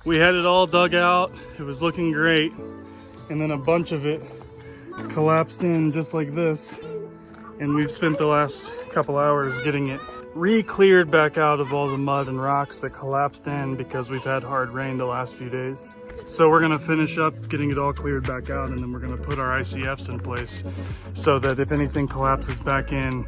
We had it all dug out. It was looking great. And then a bunch of it collapsed in just like this. And we've spent the last couple hours getting it re-cleared back out of all the mud and rocks that collapsed in because we've had hard rain the last few days. So we're gonna finish up getting it all cleared back out, and then we're gonna put our ICFs in place so that if anything collapses back in,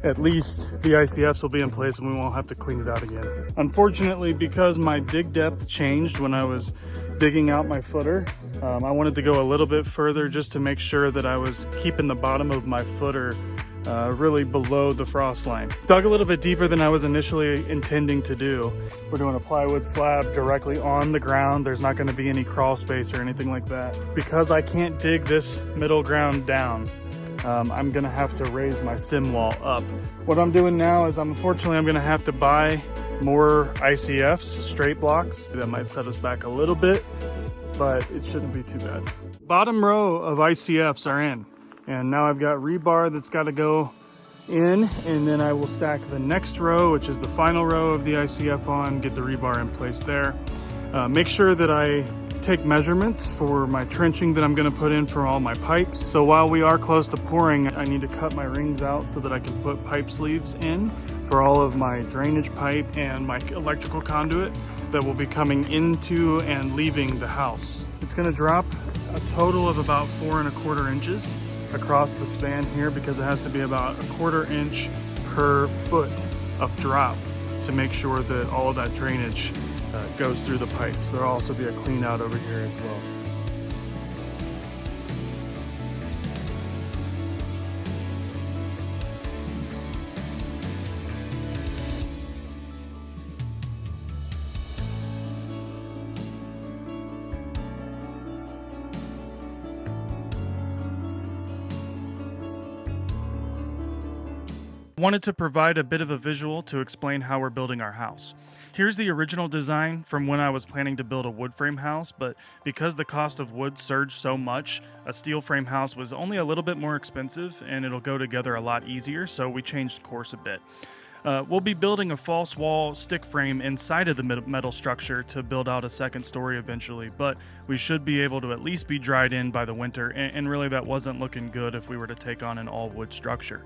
at least the ICFs will be in place and we won't have to clean it out again. Unfortunately, because my dig depth changed when I was digging out my footer, I wanted to go a little bit further just to make sure that I was keeping the bottom of my footer really below the frost line. Dug a little bit deeper than I was initially intending to do. We're doing a plywood slab directly on the ground. There's not going to be any crawl space or anything like that. Because I can't dig this middle ground down, I'm going to have to raise my stem wall up. What I'm doing now is unfortunately I'm going to have to buy more ICFs, straight blocks. That might set us back a little bit, but it shouldn't be too bad. Bottom row of ICFs are in. And now I've got rebar that's got to go in, and then I will stack the next row, which is the final row of the ICF on, get the rebar in place there. Make sure that I take measurements for my trenching that I'm going to put in for all my pipes. So while we are close to pouring, I need to cut my rings out so that I can put pipe sleeves in for all of my drainage pipe and my electrical conduit that will be coming into and leaving the house. It's going to drop a total of about 4¼ inches across the span here, because it has to be about 1/4 inch per foot of drop to make sure that all of that drainage goes through the pipes. There'll also be a clean out over here as well. Wanted to provide a bit of a visual to explain how we're building our house. Here's the original design from when I was planning to build a wood frame house, but because the cost of wood surged so much, a steel frame house was only a little bit more expensive and it'll go together a lot easier, so we changed course a bit. We'll be building a false wall stick frame inside of the metal structure to build out a second story eventually, but we should be able to at least be dried in by the winter, and really that wasn't looking good if we were to take on an all wood structure.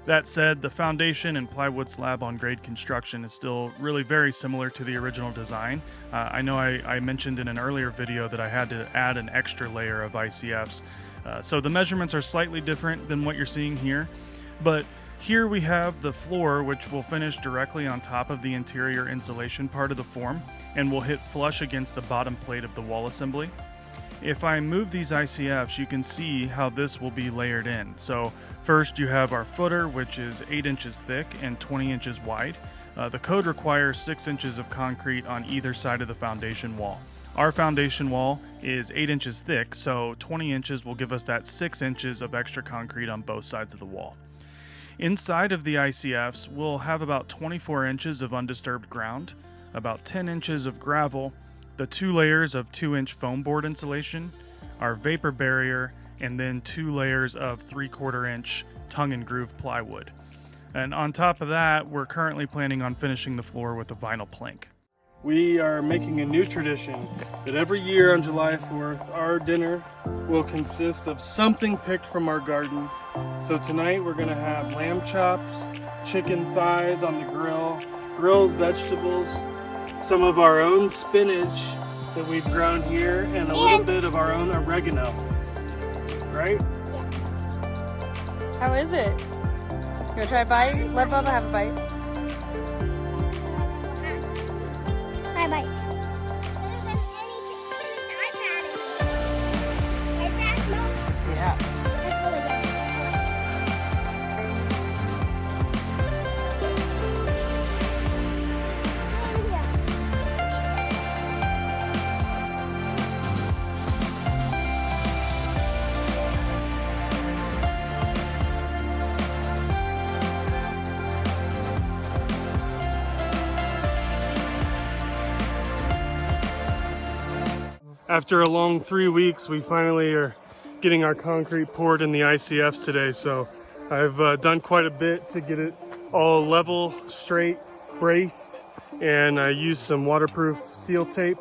That said, the foundation and plywood slab on grade construction is still really very similar to the original design. I know I mentioned in an earlier video that I had to add an extra layer of ICFs. So the measurements are slightly different than what you're seeing here. But here we have the floor, which will finish directly on top of the interior insulation part of the form and will hit flush against the bottom plate of the wall assembly. If I move these ICFs, you can see how this will be layered in. So first you have our footer, which is 8 inches thick and 20 inches wide. The code requires 6 inches of concrete on either side of the foundation wall. Our foundation wall is 8 inches thick, so 20 inches will give us that 6 inches of extra concrete on both sides of the wall. Inside of the ICFs, we'll have about 24 inches of undisturbed ground, about 10 inches of gravel, the 2 layers of 2-inch foam board insulation, our vapor barrier, and then 2 layers of 3/4 inch tongue and groove plywood. And on top of that, we're currently planning on finishing the floor with a vinyl plank. We are making a new tradition that every year on July 4th, our dinner will consist of something picked from our garden. So tonight we're gonna have lamb chops, chicken thighs on the grill, grilled vegetables, some of our own spinach that we've grown here, and a little bit of our own oregano. Right? How is it? You wanna try a bite? Let Bubba have a bite. Bye bye. Yeah. After a long 3 weeks, we finally are getting our concrete poured in the ICFs today. So I've done quite a bit to get it all level, straight, braced, and I used some waterproof seal tape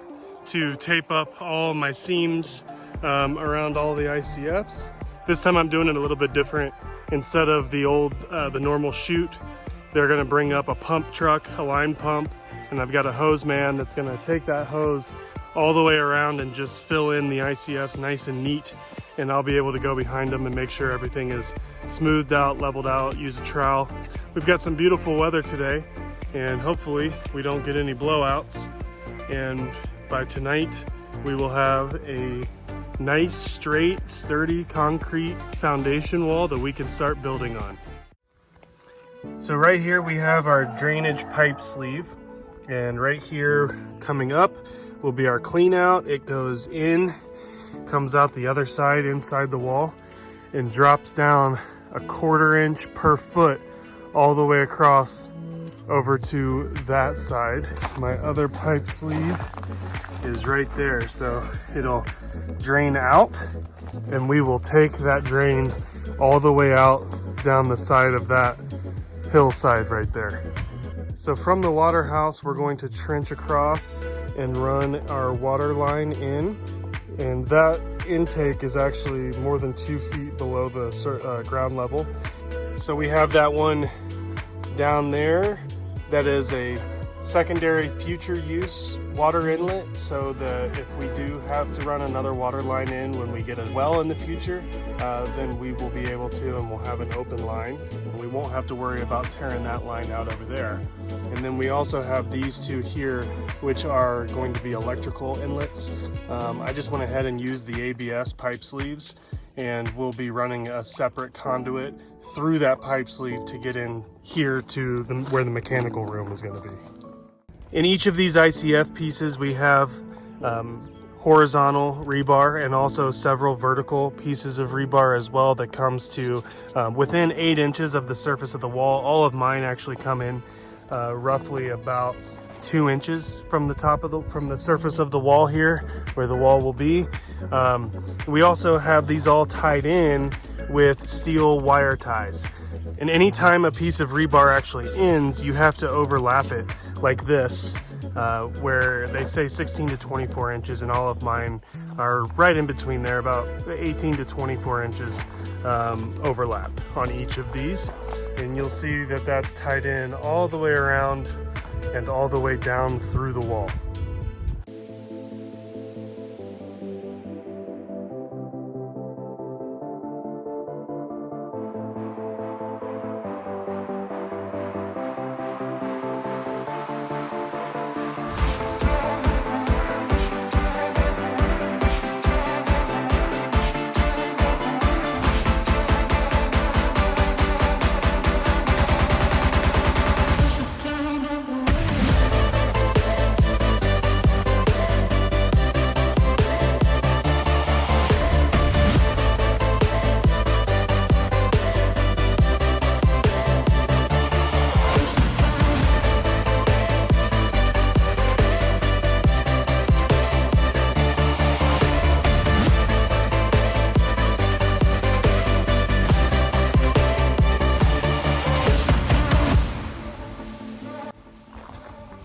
to tape up all my seams around all the ICFs. This time I'm doing it a little bit different. Instead of the normal chute, they're gonna bring up a pump truck, a line pump, and I've got a hose man that's gonna take that hose all the way around and just fill in the ICFs nice and neat. And I'll be able to go behind them and make sure everything is smoothed out, leveled out, use a trowel. We've got some beautiful weather today, and hopefully we don't get any blowouts. And by tonight, we will have a nice, straight, sturdy concrete foundation wall that we can start building on. So right here we have our drainage pipe sleeve, and right here coming up will be our clean out. It goes in, comes out the other side inside the wall, and drops down a 1/4 inch per foot all the way across over to that side. My other pipe sleeve is right there, so it'll drain out, and we will take that drain all the way out down the side of that hillside right there. So from the water house, we're going to trench across and run our water line in, and that intake is actually more than 2 feet below the ground level. So we have that one down there that is a secondary future use water inlet, so that if we do have to run another water line in when we get a well in the future, then we will be able to, and we'll have an open line, and we won't have to worry about tearing that line out over there. And then we also have these two here, which are going to be electrical inlets. I just went ahead and used the ABS pipe sleeves, and we'll be running a separate conduit through that pipe sleeve to get in here to where the mechanical room is going to be. In each of these ICF pieces, we have horizontal rebar and also several vertical pieces of rebar as well that comes to within 8 inches of the surface of the wall. All of mine actually come in roughly about 2 inches from the surface of the wall here, where the wall will be. We also have these all tied in with steel wire ties. And anytime a piece of rebar actually ends, you have to overlap it like this, where they say 16 to 24 inches, and all of mine are right in between there, about 18 to 24 inches overlap on each of these. And you'll see that that's tied in all the way around and all the way down through the wall.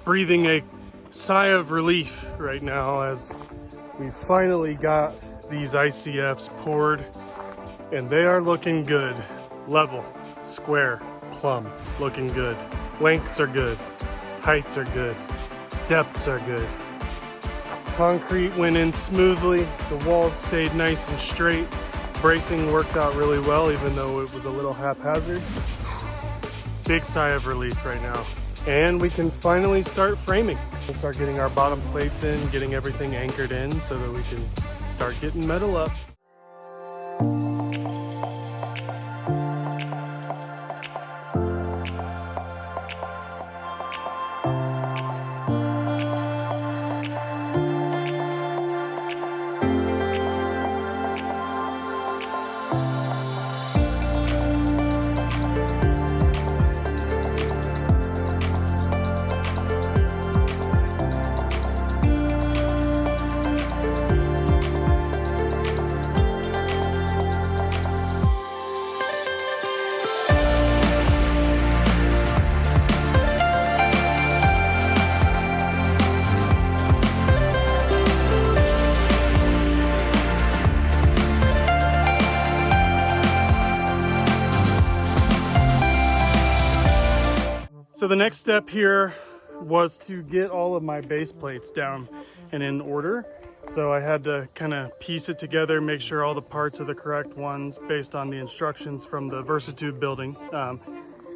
Breathing a sigh of relief right now as we finally got these ICFs poured, and they are looking good. Level, square, plumb, looking good. Lengths are good, heights are good, depths are good. Concrete went in smoothly, the walls stayed nice and straight. Bracing worked out really well, even though it was a little haphazard. Big sigh of relief right now. And we can finally start framing. We'll start getting our bottom plates in, getting everything anchored in so that we can start getting metal up. So the next step here was to get all of my base plates down and in order. So I had to kind of piece it together, make sure all the parts are the correct ones based on the instructions from the Versatube building.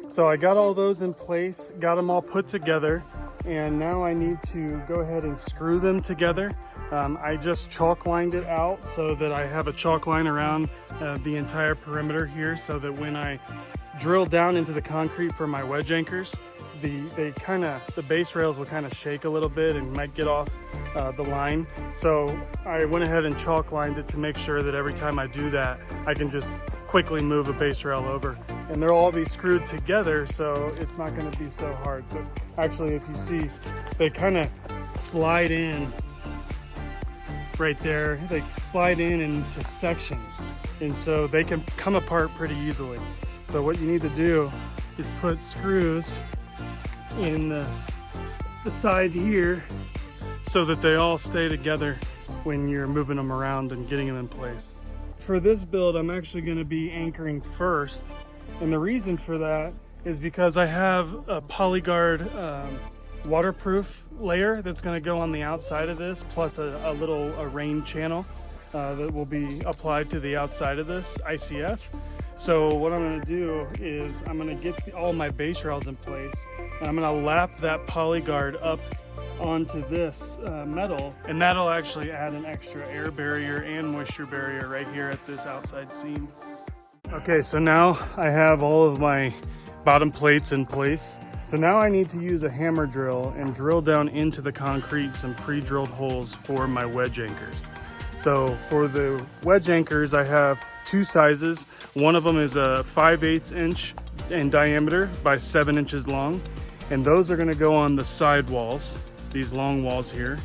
So I got all those in place, got them all put together, and now I need to go ahead and screw them together. I just chalk lined it out so that I have a chalk line around the entire perimeter here, so that when I drill down into the concrete for my wedge anchors, the base rails will kind of shake a little bit and might get off the line. So I went ahead and chalk lined it to make sure that every time I do that, I can just quickly move a base rail over. And they'll all be screwed together, so it's not going to be so hard. So actually, if you see, they kind of slide in right there. They slide in into sections, and so they can come apart pretty easily. So what you need to do is put screws in the side here so that they all stay together when you're moving them around and getting them in place. For this build, I'm actually going to be anchoring first, and the reason for that is because I have a PolyGuard waterproof layer that's going to go on the outside of this, plus a little rain channel that will be applied to the outside of this ICF. So what I'm going to do is I'm going to get all my base rails in place, and I'm going to lap that PolyGuard up onto this metal, and that'll actually add an extra air barrier and moisture barrier right here at this outside seam. Okay, so now I have all of my bottom plates in place. So now I need to use a hammer drill and drill down into the concrete some pre-drilled holes for my wedge anchors. So for the wedge anchors, I have two sizes. One of them is a 5/8 inch in diameter by 7 inches long, and those are going to go on the side walls, these long walls here,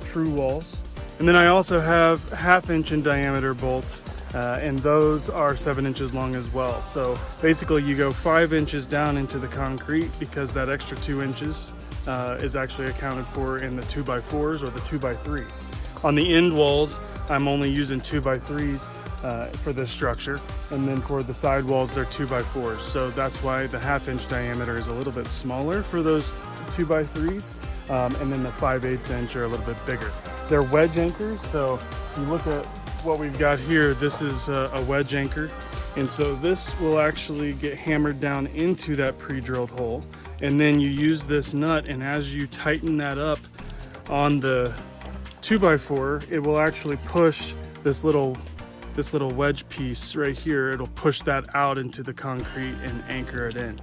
true walls. And then I also have 1/2 inch in diameter bolts, and those are 7 inches long as well. So basically you go 5 inches down into the concrete, because that extra 2 inches is actually accounted for in the 2x4s or the 2x3s. On the end walls, I'm only using 2x3s for this structure, and then for the side walls, they're 2x4s. So that's why the 1/2 inch diameter is a little bit smaller for those 2x3s, and then the 5/8 inch are a little bit bigger. They're wedge anchors, so you look at what we've got here. This is a wedge anchor, and so this will actually get hammered down into that pre-drilled hole, and then you use this nut, and as you tighten that up on the 2x4, it will actually push this little wedge piece right here. It'll push that out into the concrete and anchor it in.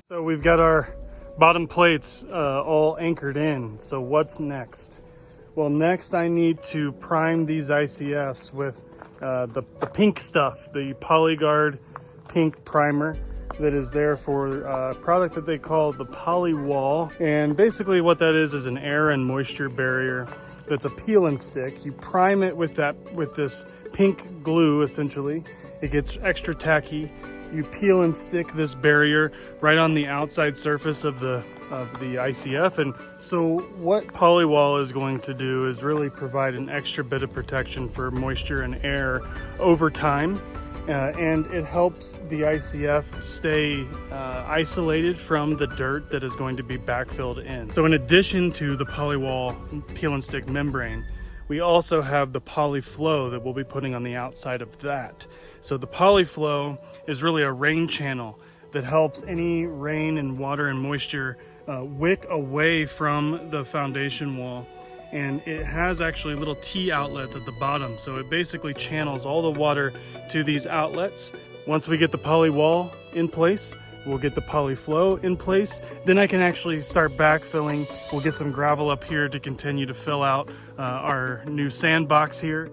So we've got our bottom plates all anchored in. So what's next? Well, next I need to prime these ICFs with the pink stuff, the PolyGuard pink primer that is there for a product that they call the Polywall. And basically what that is an air and moisture barrier that's a peel and stick. You prime it with this pink glue, essentially. It gets extra tacky. You peel and stick this barrier right on the outside surface of the ICF. And so what Polywall is going to do is really provide an extra bit of protection for moisture and air over time. and it helps the ICF stay isolated from the dirt that is going to be backfilled in. So in addition to the polywall peel and stick membrane, we also have the polyflow that we'll be putting on the outside of that. So the polyflow is really a rain channel that helps any rain and water and moisture wick away from the foundation wall. And it has actually little T outlets at the bottom, so it basically channels all the water to these outlets. Once we get the poly wall in place, we'll get the polyflow in place, then I can actually start backfilling. We'll get some gravel up here to continue to fill out our new sandbox here.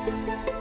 Bye.